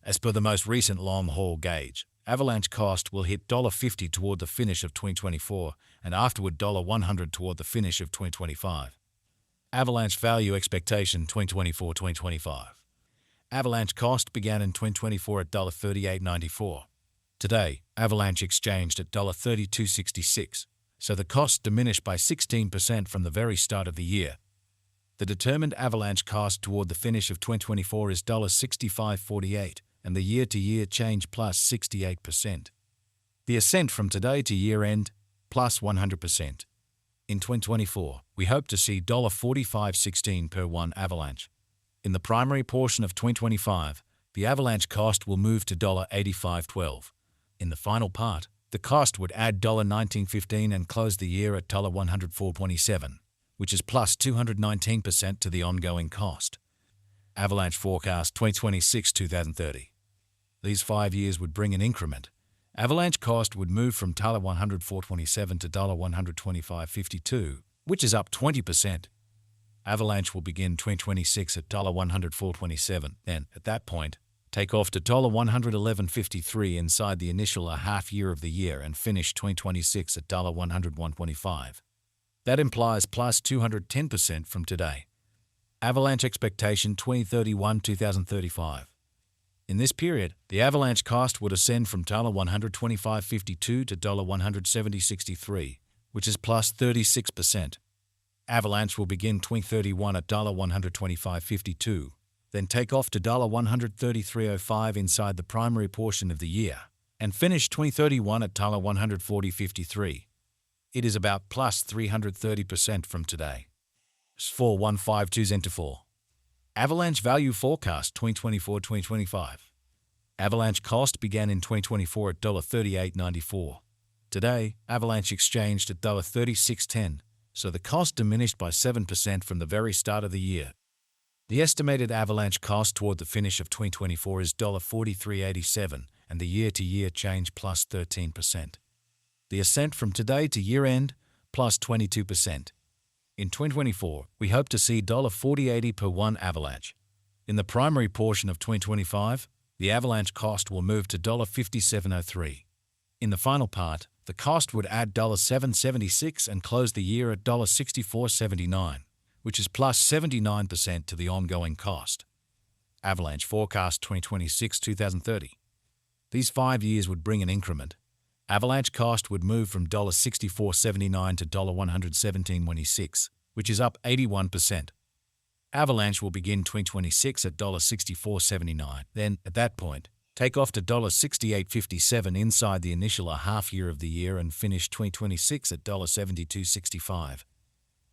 As per the most recent long-haul gauge, Avalanche cost will hit $50 toward the finish of 2024 and afterward $100 toward the finish of 2025. Avalanche value expectation 2024-2025. Avalanche cost began in 2024 at $38.94. Today, Avalanche exchanged at $32.66, so the cost diminished by 16% from the very start of the year. The determined Avalanche cost toward the finish of 2024 is $65.48, and the year-to-year change plus 68%. The ascent from today to year-end, plus 100%. In 2024, we hope to see $45.16 per one Avalanche. In the primary portion of 2025, the Avalanche cost will move to $85.12. In the final part, the cost would add $19.15 and close the year at $104.27, which is plus 219% to the ongoing cost. Avalanche forecast 2026-2030. These 5 years would bring an increment. Avalanche cost would move from $104.27 to $125.52, which is up 20%. Avalanche will begin 2026 at $104.27, then, at that point, take off to $111.53 inside the initial half year of the year and finish 2026 at $101.25. That implies plus 210% from today. Avalanche expectation 2031-2035. In this period, the Avalanche cost would ascend from $125.52 to $170.63, which is plus 36%. Avalanche will begin 2031 at $125.52, then take off to $133.05 inside the primary portion of the year, and finish 2031 at $140.53. It is about plus 330% from today. 4152 Avalanche value forecast 2024-2025. Avalanche cost began in 2024 at $38.94. Today, Avalanche exchanged at $36.10, so the cost diminished by 7% from the very start of the year. The estimated Avalanche cost toward the finish of 2024 is $43.87, and the year-to-year change plus 13%. The ascent from today to year-end, plus 22%. In 2024, we hope to see $40.80 per one Avalanche. In the primary portion of 2025, the Avalanche cost will move to $57.03. In the final part, the cost would add $7.76 and close the year at $64.79, which is plus 79% to the ongoing cost. Avalanche forecast 2026-2030. These 5 years would bring an increment. Avalanche cost would move from $64.79 to $117.26, which is up 81%. Avalanche will begin 2026 at $64.79, then, at that point, take off to $68.57 inside the initial half year of the year and finish 2026 at $72.65.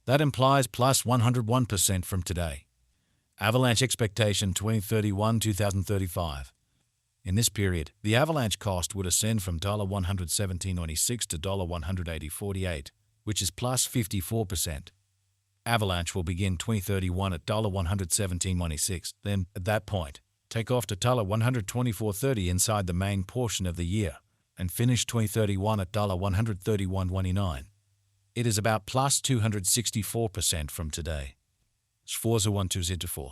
That implies plus 101% from today. Avalanche expectation 2031-2035. In this period, the Avalanche cost would ascend from $117.96 to $180.48, which is plus 54%. Avalanche will begin 2031 at $117.96, then, at that point, take off to $124.30 inside the main portion of the year, and finish 2031 at $131.29. It is about plus 264% from today. 4124.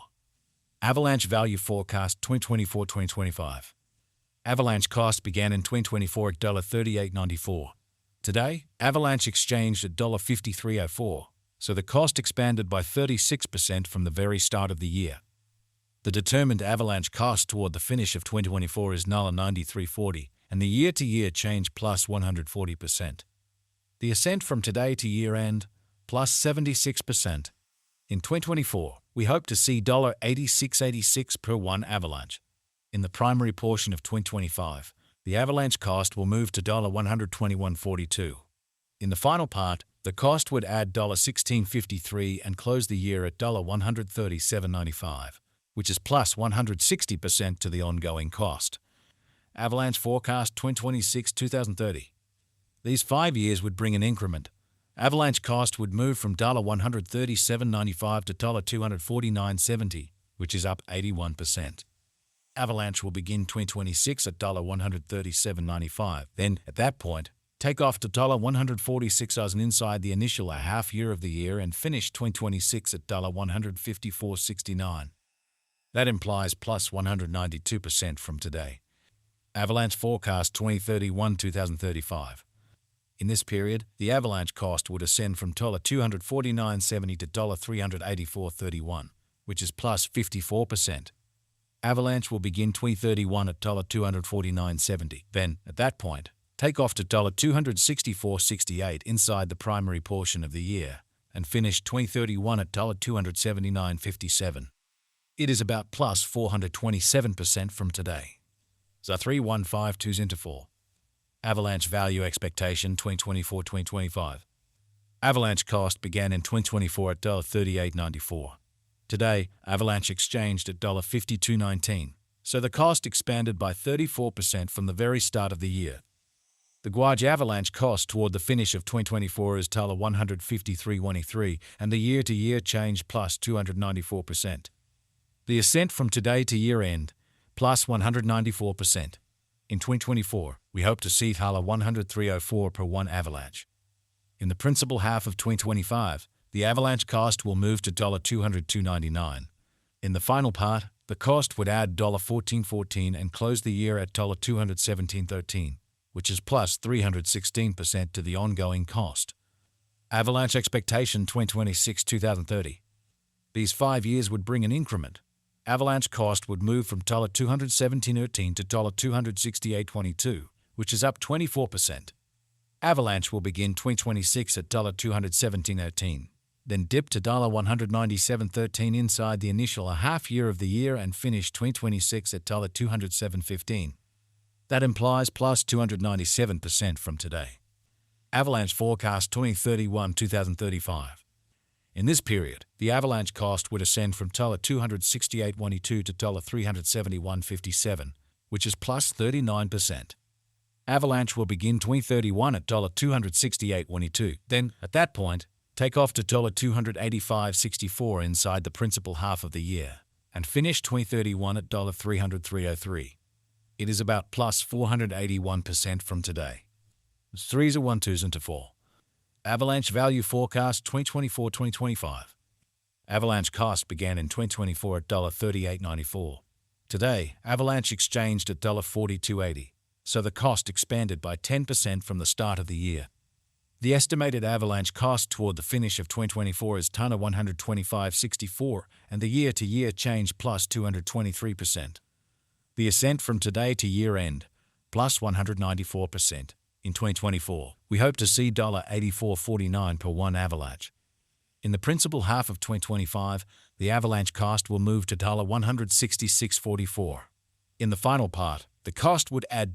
Avalanche value forecast 2024-2025. Avalanche cost began in 2024 at $38.94. Today, Avalanche exchanged at $53.04, so the cost expanded by 36% from the very start of the year. The determined Avalanche cost toward the finish of 2024 is $93.40, and the year-to-year change plus 140%. The ascent from today to year-end, plus 76%. In 2024, we hope to see $86.86 per one Avalanche. In the primary portion of 2025, the Avalanche cost will move to $121.42. In the final part, the cost would add $16.53 and close the year at $137.95, which is plus 160% to the ongoing cost. Avalanche forecast 2026-2030. These 5 years would bring an increment. Avalanche cost would move from $137.95 to $249.70, which is up 81%. Avalanche will begin 2026 at $137.95, then, at that point, take off to $146 inside the initial half year of the year and finish 2026 at $154.69. That implies plus 192% from today. Avalanche forecast 2031-2035. In this period, the Avalanche cost would ascend from $249.70 to $384.31, which is plus 54%. Avalanche will begin 2031 at $249.70. Then, at that point, take off to $264.68 inside the primary portion of the year, and finish 2031 at $279.57. It is about plus 427% from today. So 3152's into 4. Avalanche value expectation 2024-2025. Avalanche cost began in 2024 at $38.94. Today, Avalanche exchanged at $52.19, so the cost expanded by 34% from the very start of the year. The Guaj Avalanche cost toward the finish of 2024 is $153.23, and the year-to-year change plus 294%. The ascent from today to year-end, plus 194%. In 2024, we hope to see $103.04 per one Avalanche. In the principal half of 2025, the Avalanche cost will move to $202.99. In the final part, the cost would add $14.14 and close the year at $217.13, which is plus 316% to the ongoing cost. Avalanche expectation 2026-2030. These 5 years would bring an increment. Avalanche cost would move from $217.13 to $268.22, which is up 24%. Avalanche will begin 2026 at $217.13, then dip to $197.13 inside the initial half year of the year and finish 2026 at $207.15. That implies plus 297% from today. Avalanche forecast 2031-2035. In this period, the Avalanche cost would ascend from $268.22 to $371.57, which is plus 39%. Avalanche will begin 2031 at $268.22. Then, at that point, take off to $285.64 inside the principal half of the year, and finish 2031 at $303.03. It is about plus 481% from today. 3s are 1-2s into 4. Avalanche value forecast 2024-2025. Avalanche cost began in 2024 at $38.94. Today, Avalanche exchanged at $42.80, so the cost expanded by 10% from the start of the year. The estimated Avalanche cost toward the finish of 2024 is $125.64, and the year-to-year change plus 223%. The ascent from today to year-end, plus 194%. In 2024, we hope to see $84.49 per one Avalanche. In the principal half of 2025, the Avalanche cost will move to $166.44. In the final part, the cost would add